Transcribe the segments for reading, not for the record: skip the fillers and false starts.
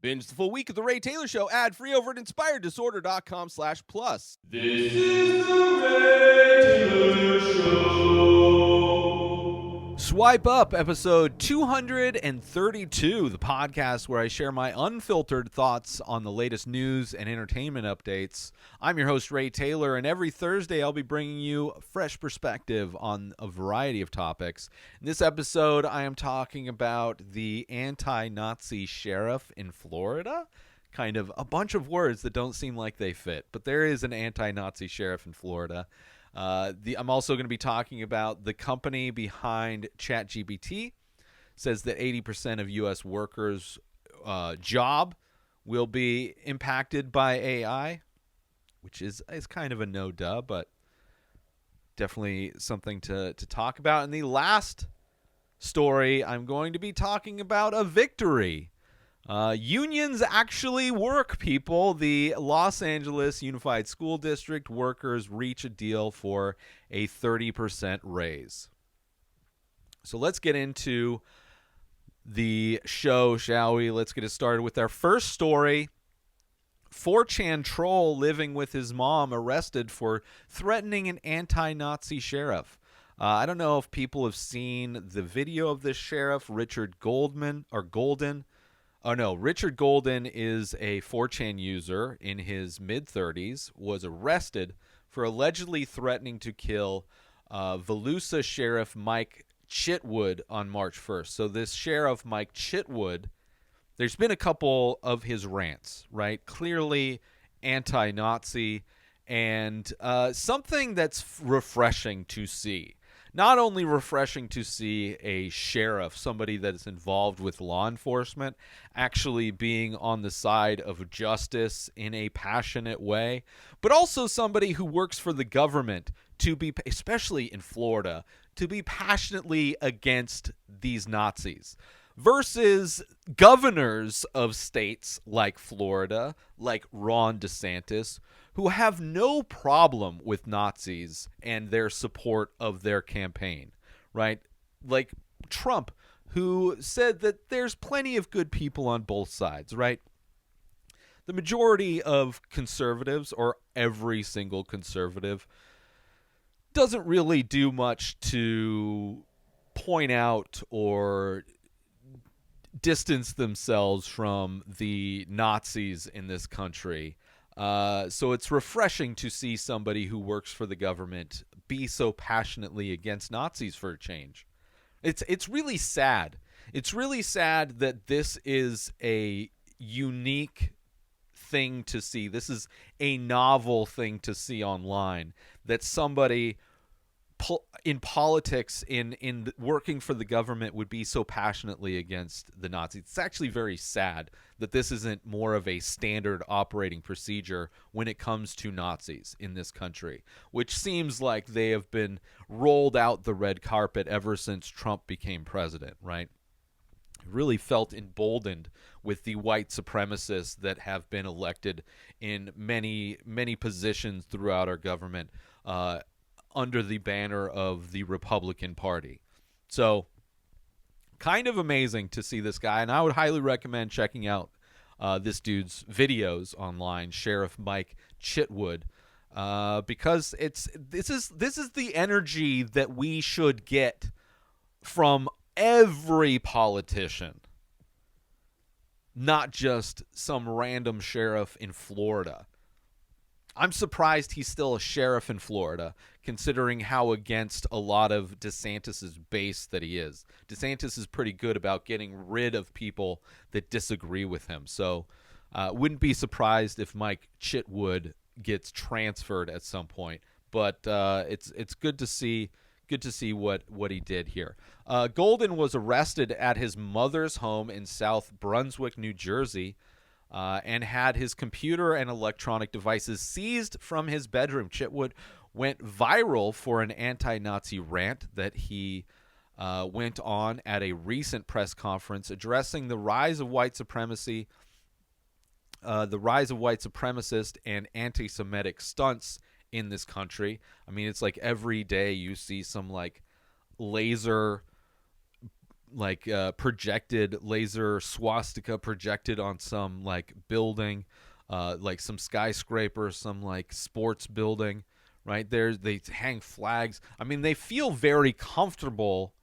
Binge the full week of The Ray Taylor Show ad-free over at inspireddisorder.com/plus. This is The Ray Taylor Show. Swipe Up, episode 232, the podcast where I share my unfiltered thoughts on the latest news and entertainment updates. I'm your host, Ray Taylor, and every Thursday I'll be bringing you a fresh perspective on a variety of topics. In this episode, I am talking about the anti-Nazi sheriff in Florida. Kind of a bunch of words that don't seem like they fit, but there is an anti-Nazi sheriff in Florida. I'm also going to be talking about the company behind ChatGPT. Says that 80% of U.S. workers' job will be impacted by AI, which is kind of a no-duh, but definitely something to talk about. And the last story, I'm going to be talking about a victory. Unions actually work, people. The Los Angeles Unified School District workers reach a deal for a 30% raise. So let's get into the show, shall we? Let's get it started with our first story. 4chan troll living with his mom arrested for threatening an anti-Nazi sheriff. I don't know if people have seen the video of this sheriff, Richard Golden. Oh, no, Richard Golden is a 4chan user in his mid-30s, was arrested for allegedly threatening to kill Volusia Sheriff Mike Chitwood on March 1st. So this sheriff, Mike Chitwood, there's been a couple of his rants, right? Clearly anti-Nazi and something that's refreshing to see. Not only refreshing to see a sheriff, somebody that is involved with law enforcement, actually being on the side of justice in a passionate way, but also somebody who works for the government to be, especially in Florida, to be passionately against these Nazis. Versus governors of states like Florida, like Ron DeSantis, who have no problem with Nazis and their support of their campaign, right? Like Trump, who said that there's plenty of good people on both sides, right? The majority of conservatives, or every single conservative, doesn't really do much to point out or distance themselves from the Nazis in this country. So it's refreshing to see somebody who works for the government be so passionately against Nazis for a change. It's really sad. It's really sad that this is a unique thing to see. This is a novel thing to see online, that somebody in politics, in working for the government, would be so passionately against the Nazis. It's actually very sad that this isn't more of a standard operating procedure when it comes to Nazis in this country, which seems like they have been rolled out the red carpet ever since Trump became president, right? Really felt emboldened with the white supremacists that have been elected in many, many positions throughout our government, under the banner of the Republican Party. So kind of amazing to see this guy, and I would highly recommend checking out this dude's videos online, Sheriff Mike Chitwood, because this is the energy that we should get from every politician, not just some random sheriff in Florida. I'm surprised he's still a sheriff in Florida, considering how against a lot of DeSantis' base that he is. DeSantis is pretty good about getting rid of people that disagree with him. So wouldn't be surprised if Mike Chitwood gets transferred at some point. But it's good to see what he did here. Golden was arrested at his mother's home in South Brunswick, New Jersey, and had his computer and electronic devices seized from his bedroom. Chitwood went viral for an anti-Nazi rant that he went on at a recent press conference addressing the rise of white supremacy, the rise of white supremacist and anti-Semitic stunts in this country. I mean, it's like every day you see some like laser projected laser swastika projected on some like building, like some skyscraper, some like sports building, right? They hang flags. I mean, they feel very comfortable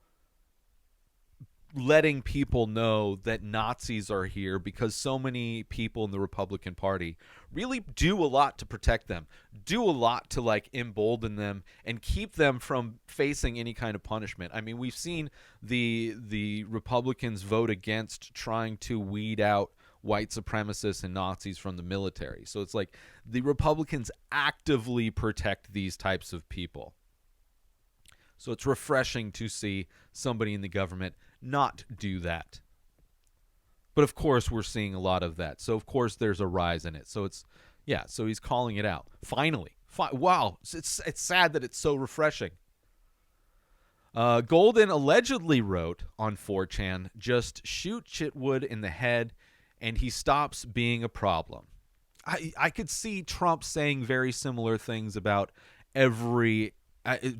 letting people know that Nazis are here because so many people in the Republican Party really do a lot to protect them, do a lot to like embolden them and keep them from facing any kind of punishment. I mean, we've seen the Republicans vote against trying to weed out white supremacists and Nazis from the military. So it's like the Republicans actively protect these types of people. So it's refreshing to see somebody in the government not do that. But of course, we're seeing a lot of that. So of course, there's a rise in it. So it's, yeah, so he's calling it out. Finally. Wow. It's sad that it's so refreshing. Golden allegedly wrote on 4chan, just shoot Chitwood in the head and he stops being a problem. I could see Trump saying very similar things about every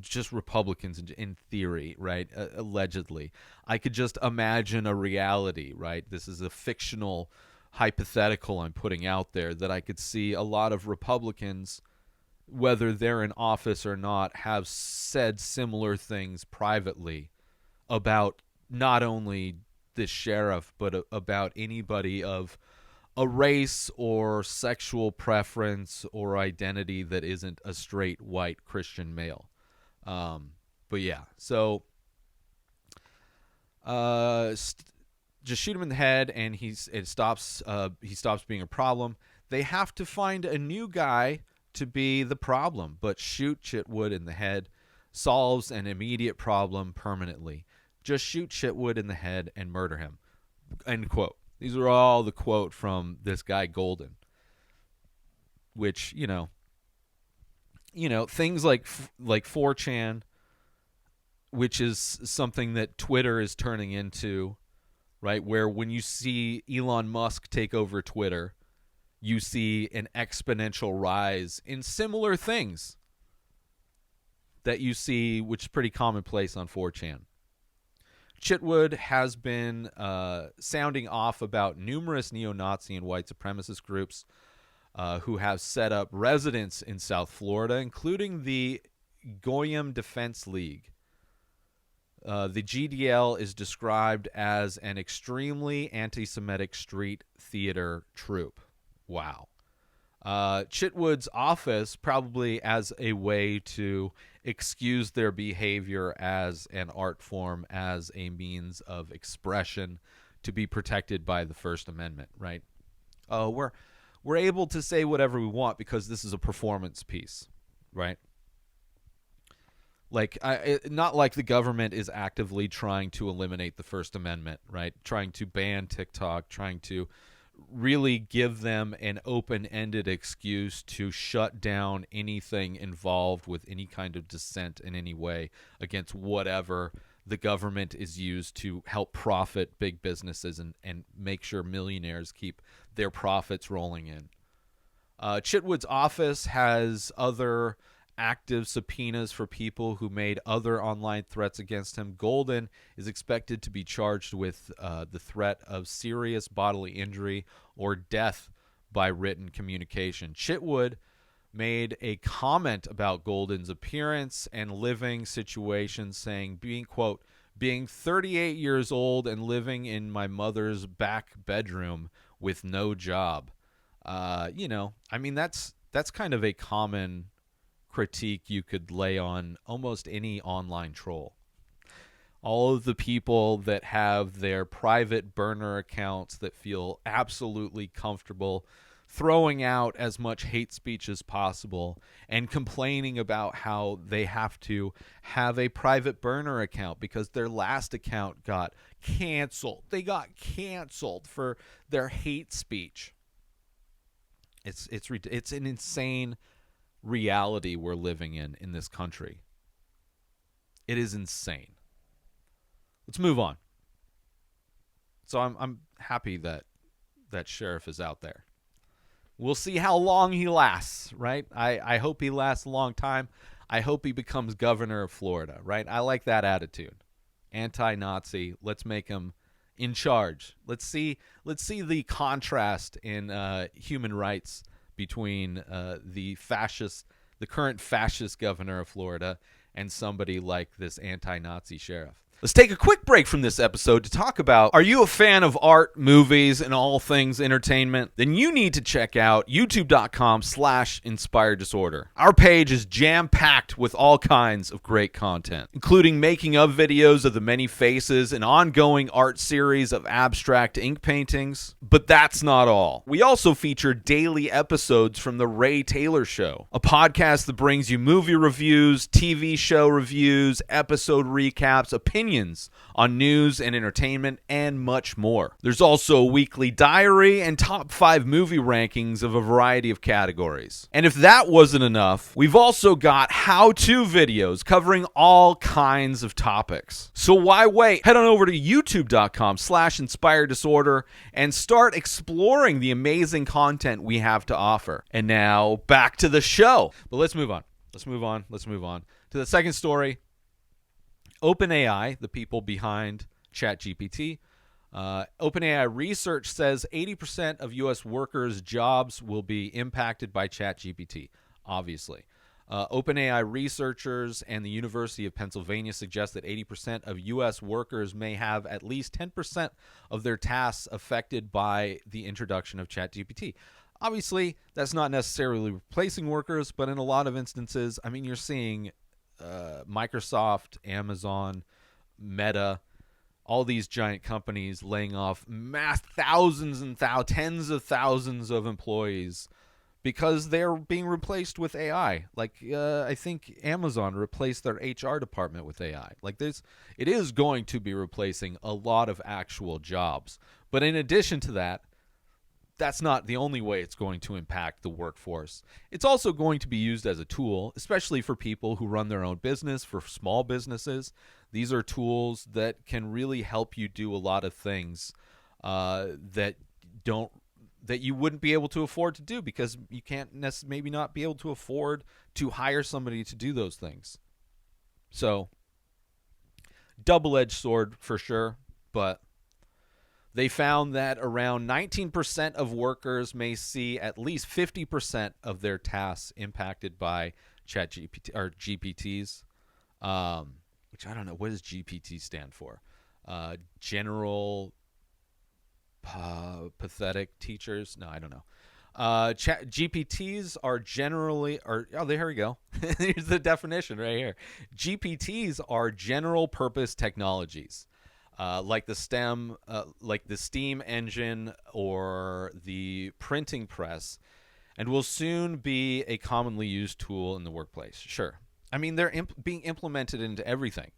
just Republicans in theory, right? Allegedly. I could just imagine a reality, right? This is a fictional hypothetical I'm putting out there that I could see a lot of Republicans, whether they're in office or not, have said similar things privately about not only this sheriff, but about anybody of a race or sexual preference or identity that isn't a straight white Christian male. But yeah, so just shoot him in the head, and he stops being a problem. They have to find a new guy to be the problem, but shoot Chitwood in the head solves an immediate problem permanently. Just shoot Chitwood in the head and murder him. End quote. These are all the quote from this guy Golden, which, you know, things like 4chan, which is something that Twitter is turning into, right? Where when you see Elon Musk take over Twitter, you see an exponential rise in similar things that you see, which is pretty commonplace on 4chan. Chitwood has been sounding off about numerous neo-Nazi and white supremacist groups who have set up residence in South Florida, including the Goyim Defense League. The GDL is described as an extremely anti-Semitic street theater troupe. Wow. Chitwood's office, probably as a way to excuse their behavior as an art form, as a means of expression to be protected by the First Amendment, right? We're able to say whatever we want because this is a performance piece, right? Like, not like the government is actively trying to eliminate the First Amendment, right? Trying to ban TikTok, trying to really give them an open-ended excuse to shut down anything involved with any kind of dissent in any way against whatever the government is used to help profit big businesses and make sure millionaires keep their profits rolling in. Chitwood's office has other active subpoenas for people who made other online threats against him. Golden is expected to be charged with the threat of serious bodily injury or death by written communication. Chitwood made a comment about Golden's appearance and living situation, saying, being 38 years old and living in my mother's back bedroom with no job. I mean, that's kind of a common critique you could lay on almost any online troll. All of the people that have their private burner accounts that feel absolutely comfortable throwing out as much hate speech as possible and complaining about how they have to have a private burner account because their last account got canceled. They got canceled for their hate speech. It's an insane reality we're living in this country. It is insane. Let's move on. So I'm happy that sheriff is out there. We'll see how long he lasts, right? I hope he lasts a long time. I hope he becomes governor of Florida, right? I like that attitude. anti-Nazi. Let's make him in charge. Let's see the contrast in human rights between the current fascist governor of Florida and somebody like this anti-Nazi sheriff. Let's take a quick break from this episode to talk about, are you a fan of art, movies, and all things entertainment? Then you need to check out youtube.com/inspired disorder. Our page is jam-packed with all kinds of great content, including making of videos of the many faces, an ongoing art series of abstract ink paintings. But that's not all. We also feature daily episodes from The Ray Taylor Show, a podcast that brings you movie reviews, TV show reviews, episode recaps, opinions on news and entertainment, and much more. There's also a weekly diary and top 5 movie rankings of a variety of categories. And if that wasn't enough, we've also got how-to videos covering all kinds of topics. So why wait? Head on over to youtube.com/inspired disorder and start exploring the amazing content we have to offer. And now back to the show. But let's move on to the second story. OpenAI, the people behind ChatGPT, OpenAI research says 80% of U.S. workers' jobs will be impacted by ChatGPT, obviously. OpenAI researchers and the University of Pennsylvania suggest that 80% of U.S. workers may have at least 10% of their tasks affected by the introduction of ChatGPT. Obviously, that's not necessarily replacing workers, but in a lot of instances, I mean, you're seeing Microsoft, Amazon, Meta, all these giant companies laying off thousands and tens of thousands of employees because they're being replaced with AI. Like I think Amazon replaced their HR department with AI. Like it is going to be replacing a lot of actual jobs. But in addition to that, that's not the only way it's going to impact the workforce. It's also going to be used as a tool, especially for people who run their own business, for small businesses. These are tools that can really help you do a lot of things that you wouldn't be able to afford to do because you can't maybe not be able to afford to hire somebody to do those things. So, double-edged sword for sure, but they found that around 19% of workers may see at least 50% of their tasks impacted by ChatGPT or GPTs, which I don't know. What does GPT stand for? General pathetic teachers? No, I don't know. GPTs are generally, here we go. Here's the definition right here. GPTs are general purpose technologies. Like the steam engine or the printing press, and will soon be a commonly used tool in the workplace. Sure. I mean, they're being implemented into everything.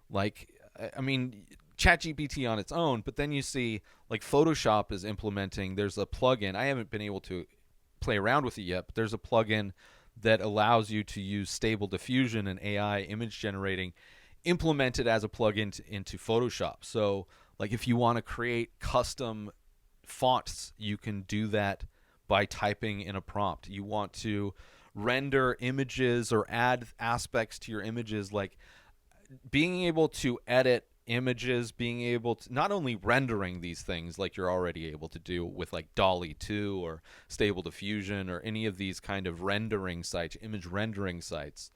Like, I mean, ChatGPT on its own, but then you see, like, Photoshop is implementing, there's a plugin. I haven't been able to play around with it yet, but there's a plugin that allows you to use Stable Diffusion and AI image generating implemented as a plugin into Photoshop. So, like, if you want to create custom fonts, you can do that by typing in a prompt. You want to render images or add aspects to your images, like being able to edit images, being able to not only rendering these things like you're already able to do with like DALL-E 2 or Stable Diffusion or any of these kind of rendering sites, image rendering sites.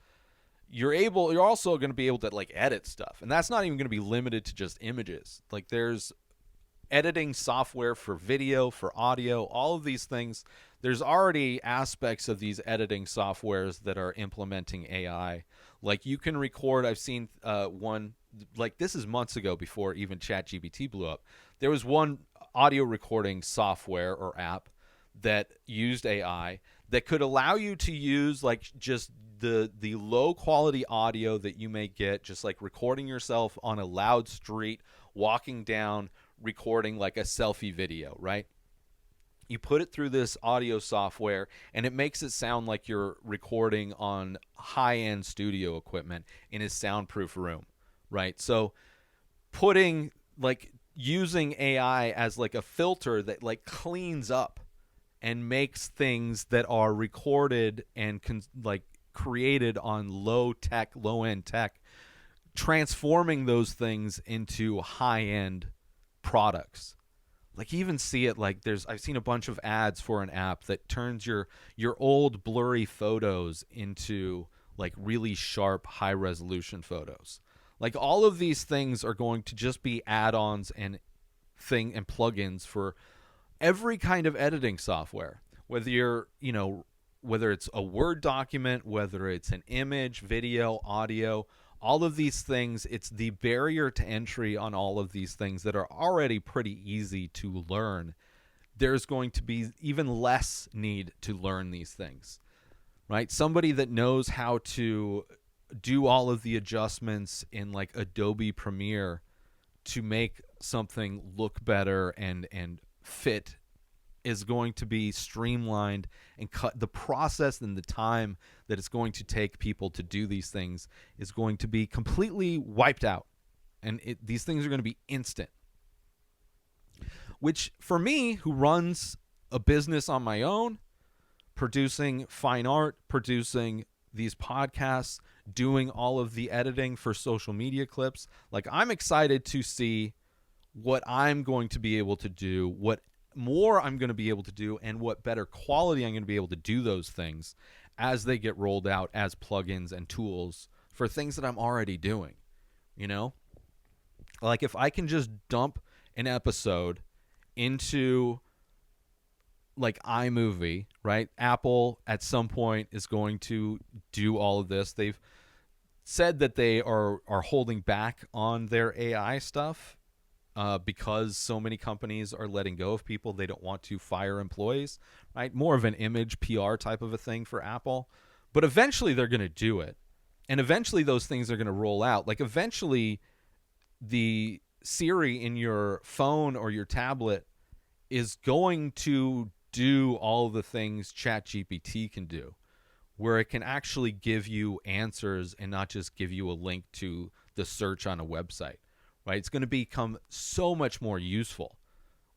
You're also going to be able to like edit stuff, and that's not even going to be limited to just images. Like, there's editing software for video, for audio, all of these things. There's already aspects of these editing softwares that are implementing AI. Like, you can record, I've seen one, like, this is months ago before even ChatGPT blew up. There was one audio recording software or app that used AI that could allow you to use like just the low quality audio that you may get, just like recording yourself on a loud street, walking down, recording like a selfie video, right? You put it through this audio software and it makes it sound like you're recording on high-end studio equipment in a soundproof room, right? So using AI as like a filter that like cleans up and makes things that are recorded and created on low-end tech transforming those things into high-end products. Like, you even see it, like, I've seen a bunch of ads for an app that turns your old blurry photos into like really sharp high resolution photos. Like, all of these things are going to just be add-ons and plugins for every kind of editing software. Whether whether it's a Word document, whether it's an image, video, audio, all of these things, it's the barrier to entry on all of these things that are already pretty easy to learn. There's going to be even less need to learn these things, right? Somebody that knows how to do all of the adjustments in like Adobe Premiere to make something look better and fit is going to be streamlined, and cut the process and the time that it's going to take people to do these things is going to be completely wiped out. And these things are going to be instant. Which, for me, who runs a business on my own, producing fine art, producing these podcasts, doing all of the editing for social media clips, like, I'm excited to see what I'm going to be able to do, what more I'm going to be able to do, and what better quality I'm going to be able to do those things as they get rolled out as plugins and tools for things that I'm already doing. Like, if I can just dump an episode into like iMovie, right? Apple at some point is going to do all of this. They've said that they are holding back on their AI stuff because so many companies are letting go of people. They don't want to fire employees, right? More of an image PR type of a thing for Apple. But eventually they're going to do it. And eventually those things are going to roll out. Like, eventually the Siri in your phone or your tablet is going to do all the things ChatGPT can do, where it can actually give you answers and not just give you a link to the search on a website. Right? It's going to become so much more useful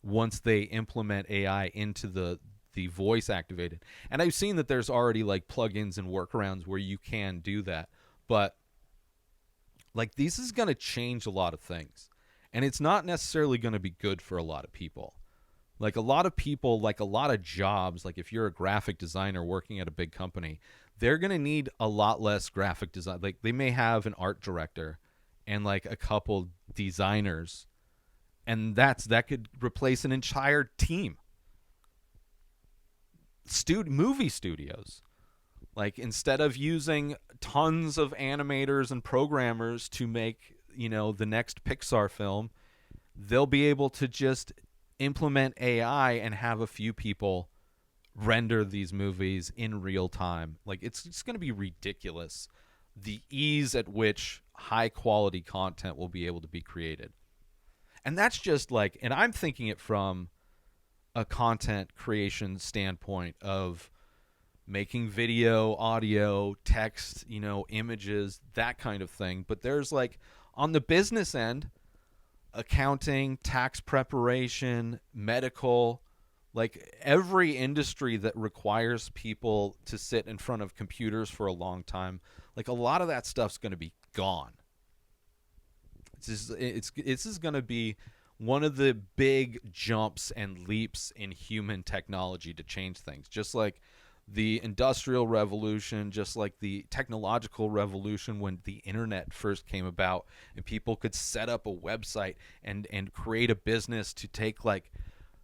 once they implement AI into the voice activated. And I've seen that there's already like plugins and workarounds where you can do that. But like, this is going to change a lot of things. And it's not necessarily going to be good for a lot of people. Like, a lot of people, like a lot of jobs, like if you're a graphic designer working at a big company, they're going to need a lot less graphic design. Like, they may have an art director and like a couple designers, and that could replace an entire team. Movie studios, like, instead of using tons of animators and programmers to make the next Pixar film, they'll be able to just implement AI and have a few people render these movies in real time. Like, it's going to be ridiculous, the ease at which high quality content will be able to be created. And that's just like, and I'm thinking it from a content creation standpoint of making video, audio, text, images, that kind of thing. But there's like, on the business end, accounting, tax preparation, medical, like every industry that requires people to sit in front of computers for a long time, like, a lot of that stuff's going to be gone. This is going to be one of the big jumps and leaps in human technology to change things. Just like the Industrial Revolution, just like the technological revolution when the internet first came about and people could set up a website and create a business to take, like,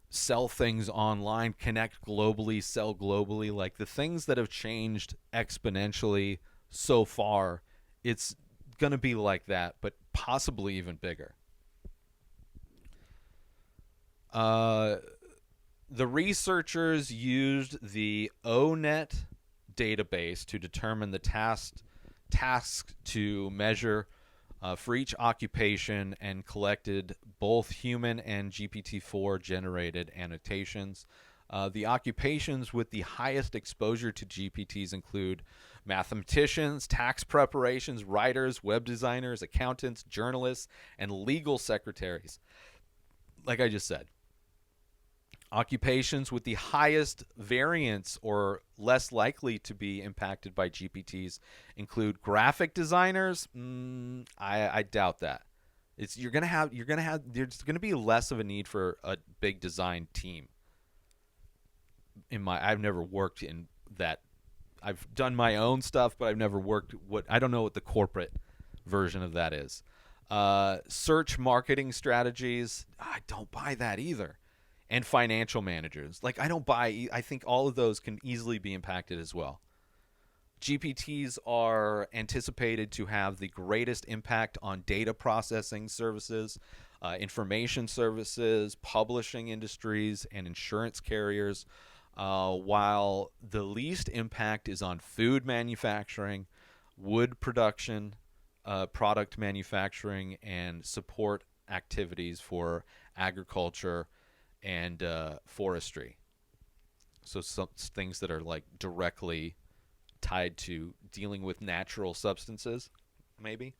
sell things online, connect globally, sell globally. Like, the things that have changed exponentially so far, it's going to be like that, but possibly even bigger. The researchers used the ONET database to determine the tasks to measure for each occupation, and collected both human and GPT-4 generated annotations. The occupations with the highest exposure to GPTs include mathematicians, tax preparations, writers, web designers, accountants, journalists, and legal secretaries. Like I just said, Occupations with the highest variance or less likely to be impacted by GPTs include graphic designers. I doubt that. There's gonna be less of a need for a big design team. I've never worked in that. I've done my own stuff, but I've never worked I don't know what the corporate version of that is. Search marketing strategies. I don't buy that either. And financial managers. I think all of those can easily be impacted as well. GPTs are anticipated to have the greatest impact on data processing services, information services, publishing industries, and insurance carriers, while the least impact is on food manufacturing, wood production, product manufacturing, and support activities for agriculture and forestry. So some things that are like directly tied to dealing with natural substances, maybe.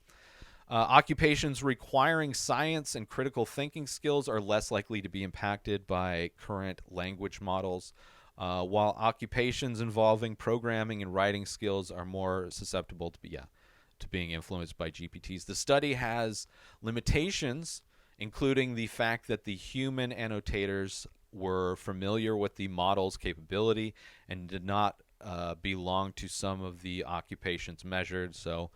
Occupations requiring science and critical thinking skills are less likely to be impacted by current language models, while occupations involving programming and writing skills are more susceptible to being influenced by GPTs. The study has limitations, including the fact that the human annotators were familiar with the model's capability and did not belong to some of the occupations measured. So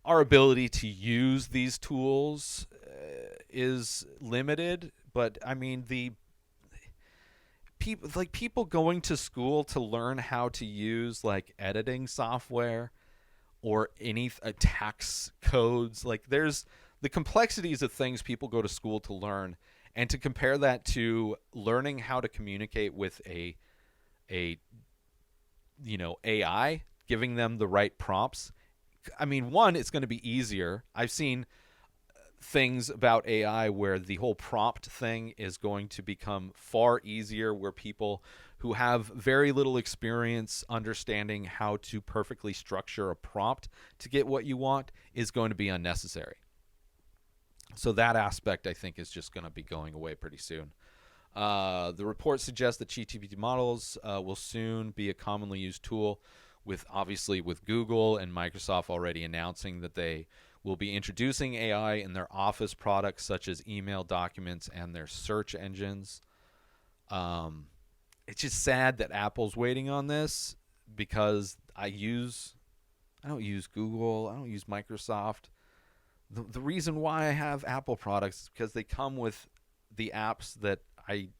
our ability to use these tools is limited, but I mean the people going to school to learn how to use like editing software or any tax codes, there's the complexities of things people go to school to learn, and to compare that to learning how to communicate with a AI, giving them the right prompts. I mean, one, it's going to be easier. I've seen things about AI where the whole prompt thing is going to become far easier, where people who have very little experience understanding how to perfectly structure a prompt to get what you want is going to be unnecessary. So that aspect, I think, is just going to be going away pretty soon. The report suggests that GPT models will soon be a commonly used tool, with Google and Microsoft already announcing that they will be introducing AI in their Office products such as email, documents, and their search engines. It's just sad that Apple's waiting on this, because I don't use Google, I don't use Microsoft. The reason why I have Apple products is because they come with the apps that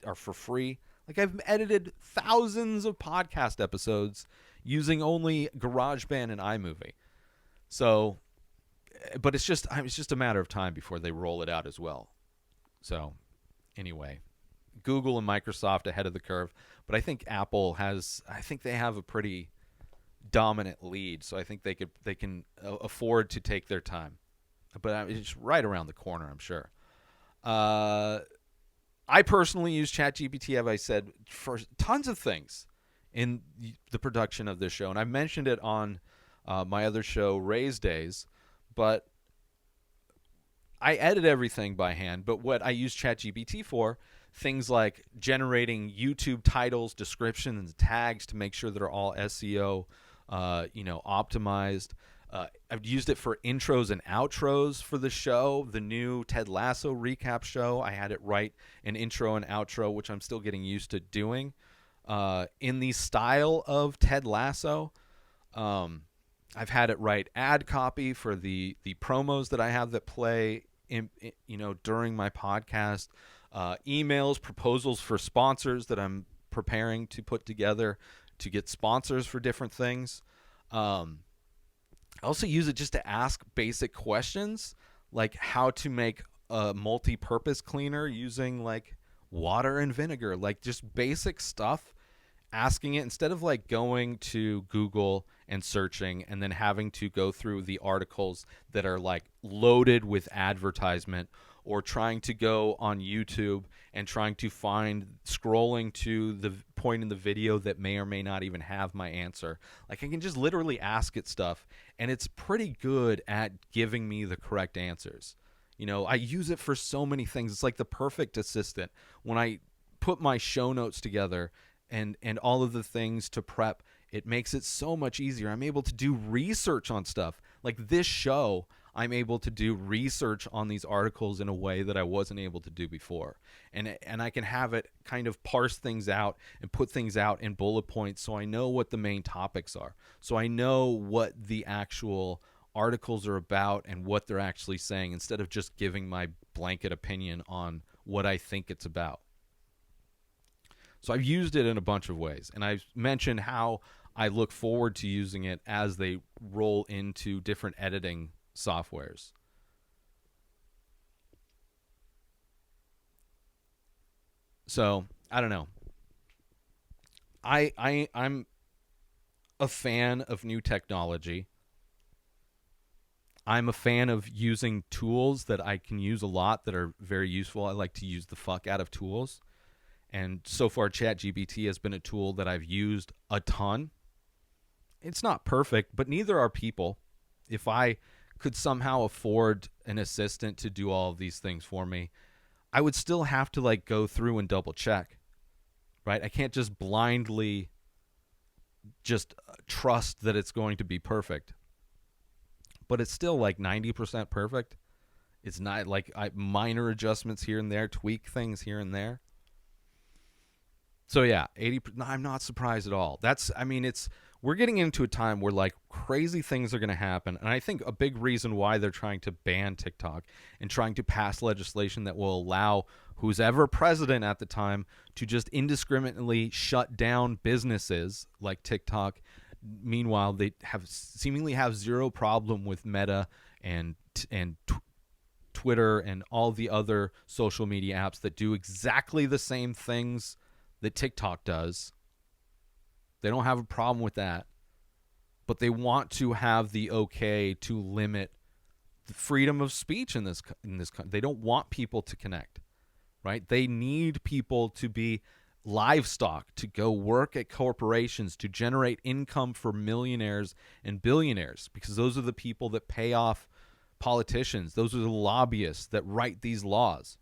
are for free. Like, I've edited thousands of podcast episodes using only GarageBand and iMovie. So, but it's just a matter of time before they roll it out as well. So, anyway, Google and Microsoft ahead of the curve, but I think they have a pretty dominant lead. So I think they can afford to take their time. But it's right around the corner, I'm sure. I personally use ChatGPT, as I said, for tons of things in the production of this show. And I've mentioned it on my other show, Ray's Days. But I edit everything by hand. But what I use ChatGPT for, things like generating YouTube titles, descriptions, and tags to make sure that are all SEO, optimized. I've used it for intros and outros for the show. The new Ted Lasso recap show, I had it write an intro and outro, which I'm still getting used to doing in the style of Ted Lasso. I've had it write ad copy for the promos that I have that play during my podcast, emails, proposals for sponsors that I'm preparing to put together to get sponsors for different things. I also use it just to ask basic questions, like how to make a multi-purpose cleaner using like water and vinegar, like just basic stuff. Asking it instead of like going to Google and searching and then having to go through the articles that are like loaded with advertisement, or trying to go on YouTube and trying to scrolling to the point in the video that may or may not even have my answer. Like, I can just literally ask it stuff, and it's pretty good at giving me the correct answers. I use it for so many things. It's like the perfect assistant. When I put my show notes together and all of the things to prep, it makes it so much easier. I'm able to do research on stuff. Like this show, I'm able to do research on these articles in a way that I wasn't able to do before. And I can have it kind of parse things out and put things out in bullet points so I know what the main topics are. So I know what the actual articles are about and what they're actually saying, instead of just giving my blanket opinion on what I think it's about. So I've used it in a bunch of ways, and I've mentioned how I look forward to using it as they roll into different editing softwares. So I don't know. I'm a fan of new technology. I'm a fan of using tools that I can use a lot that are very useful. I like to use the fuck out of tools. And so far, ChatGPT has been a tool that I've used a ton. It's not perfect, but neither are people. If I could somehow afford an assistant to do all of these things for me, I would still have to like go through and double check, right? I can't just blindly just trust that it's going to be perfect. But it's still like 90% perfect. It's not like minor adjustments here and there, tweak things here and there. So yeah, 80. I'm not surprised at all. We're getting into a time where like crazy things are going to happen, and I think a big reason why they're trying to ban TikTok and trying to pass legislation that will allow who's ever president at the time to just indiscriminately shut down businesses like TikTok. Meanwhile, they seemingly have zero problem with Meta and Twitter and all the other social media apps that do exactly the same things that TikTok does. They don't have a problem with that, but they want to have the okay to limit the freedom of speech in this country. They don't want people to connect, right? They need people to be livestock, to go work at corporations, to generate income for millionaires and billionaires, because those are the people that pay off politicians. Those are the lobbyists that write these laws.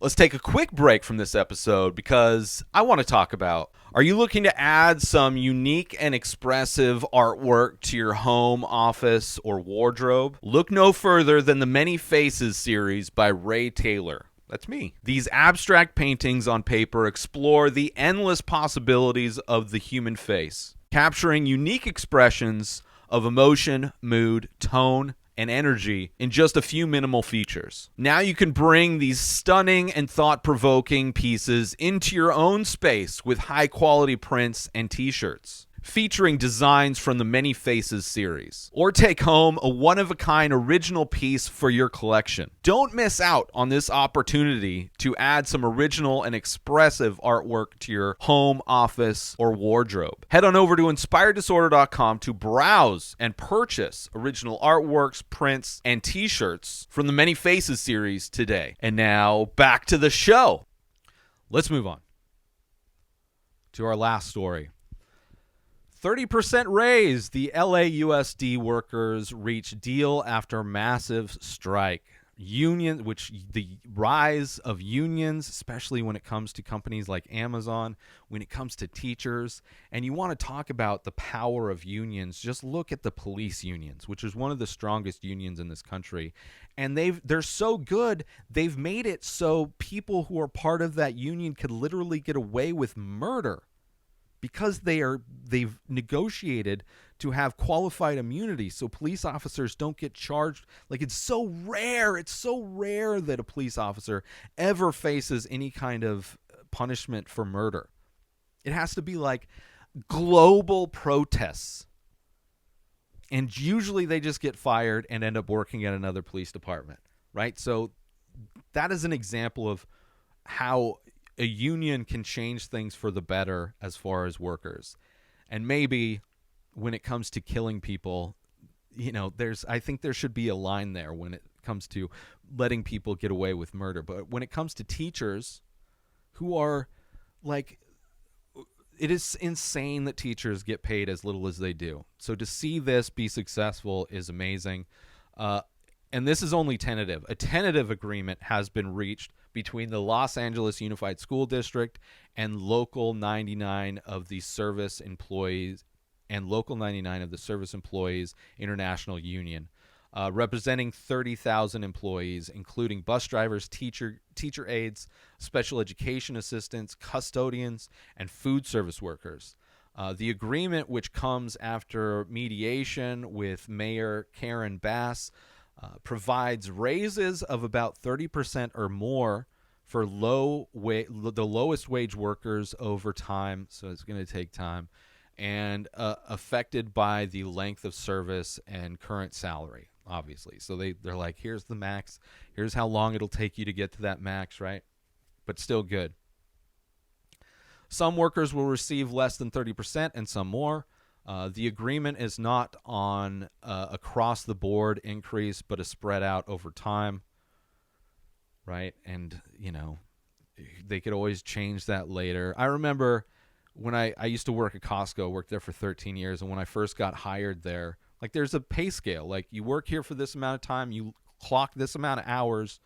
Let's take a quick break from this episode because I want to talk about, are you looking to add some unique and expressive artwork to your home, office, or wardrobe? Look no further than the Many Faces series by Ray Taylor. That's me. These abstract paintings on paper explore the endless possibilities of the human face, capturing unique expressions of emotion, mood, tone, and energy in just a few minimal features. Now you can bring these stunning and thought-provoking pieces into your own space with high-quality prints and t-shirts, featuring designs from the Many Faces series. Or take home a one-of-a-kind original piece for your collection. Don't miss out on this opportunity to add some original and expressive artwork to your home, office, or wardrobe. Head on over to inspireddisorder.com to browse and purchase original artworks, prints, and t-shirts from the Many Faces series today. And now, back to the show. Let's move on to our last story. 30% raise. The LAUSD workers reach deal after massive strike. The rise of unions, especially when it comes to companies like Amazon, when it comes to teachers. And you want to talk about the power of unions, just look at the police unions, which is one of the strongest unions in this country. And they're so good, they've made it so people who are part of that union could literally get away with murder, because they've negotiated to have qualified immunity so police officers don't get charged. Like, it's so rare that a police officer ever faces any kind of punishment for murder. It has to be like global protests. And usually they just get fired and end up working at another police department, right? So that is an example of how a union can change things for the better as far as workers. And maybe when it comes to killing people, I think there should be a line there when it comes to letting people get away with murder. But when it comes to teachers who are like, it is insane that teachers get paid as little as they do. So to see this be successful is amazing. And this is only tentative. A tentative agreement has been reached between the Los Angeles Unified School District and Local 99 of the Service Employees International Union, representing 30,000 employees, including bus drivers, teacher aides, special education assistants, custodians, and food service workers. The agreement, which comes after mediation with Mayor Karen Bass, provides raises of about 30% or more for the lowest wage workers over time, so it's going to take time, and affected by the length of service and current salary, obviously. So they're like, here's the max, here's how long it'll take you to get to that max, right? But still good. Some workers will receive less than 30% and some more. The agreement is not on across-the-board increase, but is spread out over time, right? And, they could always change that later. I remember when I used to work at Costco, worked there for 13 years, and when I first got hired there, like, there's a pay scale. Like, you work here for this amount of time, you clock this amount of hours,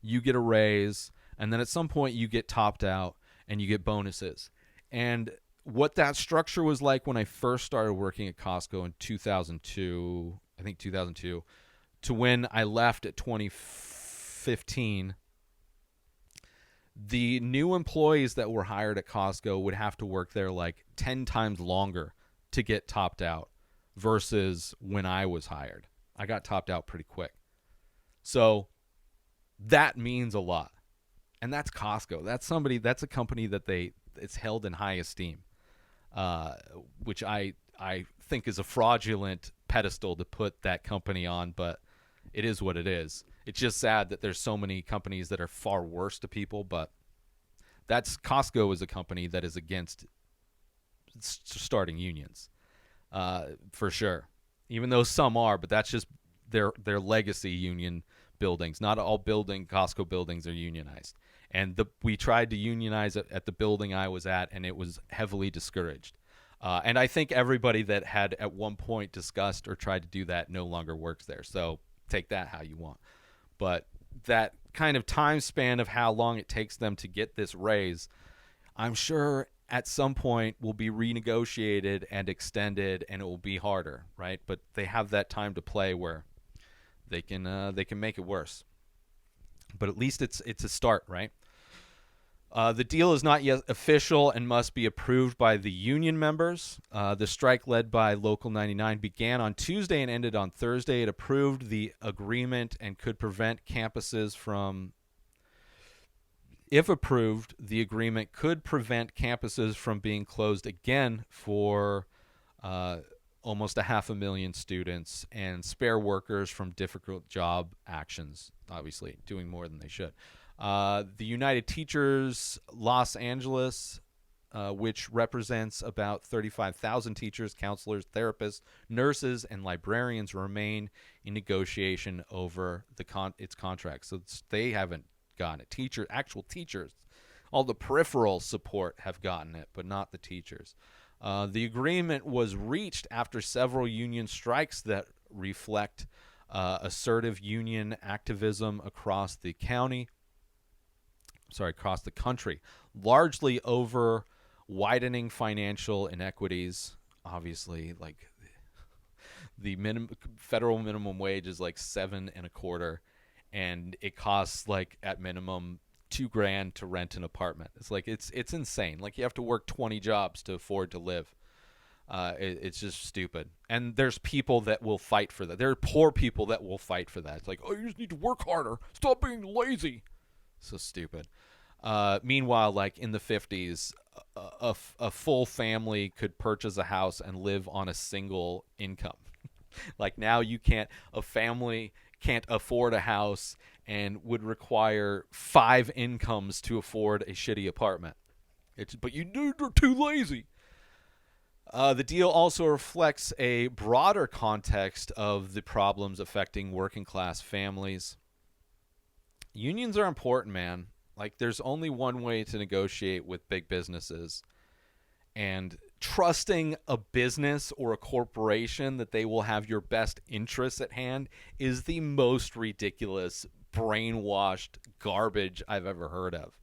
you get a raise, and then at some point you get topped out and you get bonuses. And what that structure was like when I first started working at Costco in 2002, to when I left at 2015, the new employees that were hired at Costco would have to work there like 10 times longer to get topped out versus when I was hired. I got topped out pretty quick. So that means a lot. And that's Costco. That's a company that it's held in high esteem. Which I think is a fraudulent pedestal to put that company on, but it is what it is. It's just sad that there's so many companies that are far worse to people, but Costco is a company that is against starting unions, for sure. Even though some are, but that's just their legacy union buildings. Not all Costco buildings are unionized. And we tried to unionize it at the building I was at, and it was heavily discouraged. And I think everybody that had at one point discussed or tried to do that no longer works there. So take that how you want. But that kind of time span of how long it takes them to get this raise, I'm sure at some point will be renegotiated and extended, and it will be harder, right? But they have that time to play where they can make it worse. But at least it's a start, right? The deal is not yet official and must be approved by the union members. The strike led by Local 99 began on Tuesday and ended on Thursday. It approved the agreement and could prevent campuses from, if approved, the agreement could prevent campuses from being closed again for almost 500,000 students and spare workers from difficult job actions, obviously doing more than they should. The United Teachers Los Angeles, which represents about 35,000 teachers, counselors, therapists, nurses, and librarians, remain in negotiation over its contract. So they haven't gotten it. Actual teachers, all the peripheral support have gotten it, but not the teachers. The agreement was reached after several union strikes that reflect assertive union activism across the country, largely over widening financial inequities. Obviously, like the federal minimum wage is like $7.25, and it costs like at minimum $2,000 to rent an apartment. It's like it's insane. Like you have to work 20 jobs to afford to live. It's just stupid. And there's people that will fight for that. There are poor people that will fight for that. It's like, oh, you just need to work harder. Stop being lazy. So stupid. Meanwhile, like in the 50s, a full family could purchase a house and live on a single income. Like now a family can't afford a house and would require 5 incomes to afford a shitty apartment. But you're too lazy. The deal also reflects a broader context of the problems affecting working class families. Unions are important, man. Like, there's only one way to negotiate with big businesses. And trusting a business or a corporation that they will have your best interests at hand is the most ridiculous brainwashed garbage I've ever heard of.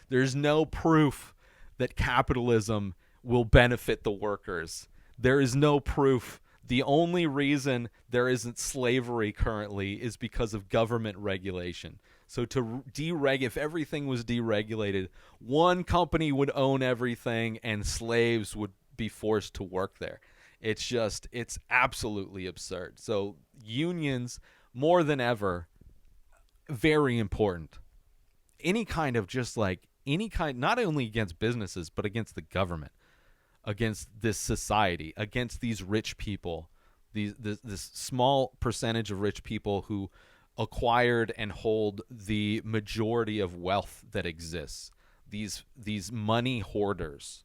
There's no proof that capitalism will benefit the workers. There is no proof. The only reason there isn't slavery currently is because of government regulation. So if everything was deregulated, one company would own everything and slaves would be forced to work there. It's absolutely absurd. So unions, more than ever, very important. Not only against businesses, but against the government, against this society, against these rich people, this small percentage of rich people who acquired and hold the majority of wealth that exists. These money hoarders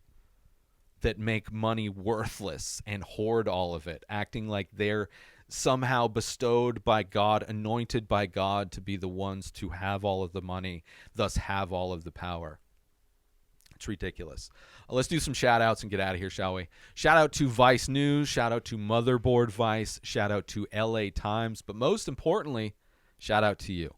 that make money worthless and hoard all of it, acting like they're somehow bestowed by God, anointed by God to be the ones to have all of the money, thus have all of the power. It's ridiculous. Let's do some shout outs and get out of here, shall we? Shout out to Vice News, shout out to Motherboard Vice, shout out to LA Times, but most importantly, shout out to you.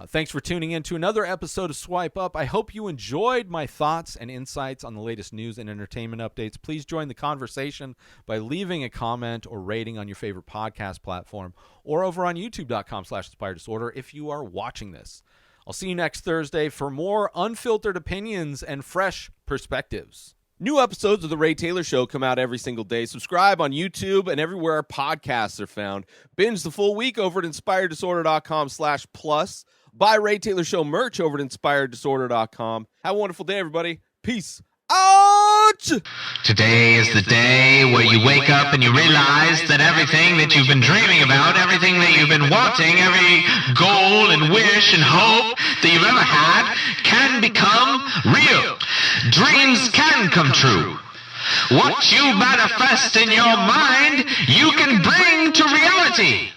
Thanks for tuning in to another episode of Swipe Up. I hope you enjoyed my thoughts and insights on the latest news and entertainment updates. Please join the conversation by leaving a comment or rating on your favorite podcast platform or over on youtube.com/inspireddisorder if you are watching this. I'll see you next Thursday for more unfiltered opinions and fresh perspectives. New episodes of The Ray Taylor Show come out every single day. Subscribe on YouTube and everywhere our podcasts are found. Binge the full week over at inspireddisorder.com/plus. Buy Ray Taylor Show merch over at inspireddisorder.com. Have a wonderful day, everybody. Peace out! Today is the day where you wake up and you realize that everything that you've been dreaming about, everything that you've been wanting, every goal and wish and hope that you've ever had can become real. Dreams can come true. What you manifest in your mind, you can bring to reality.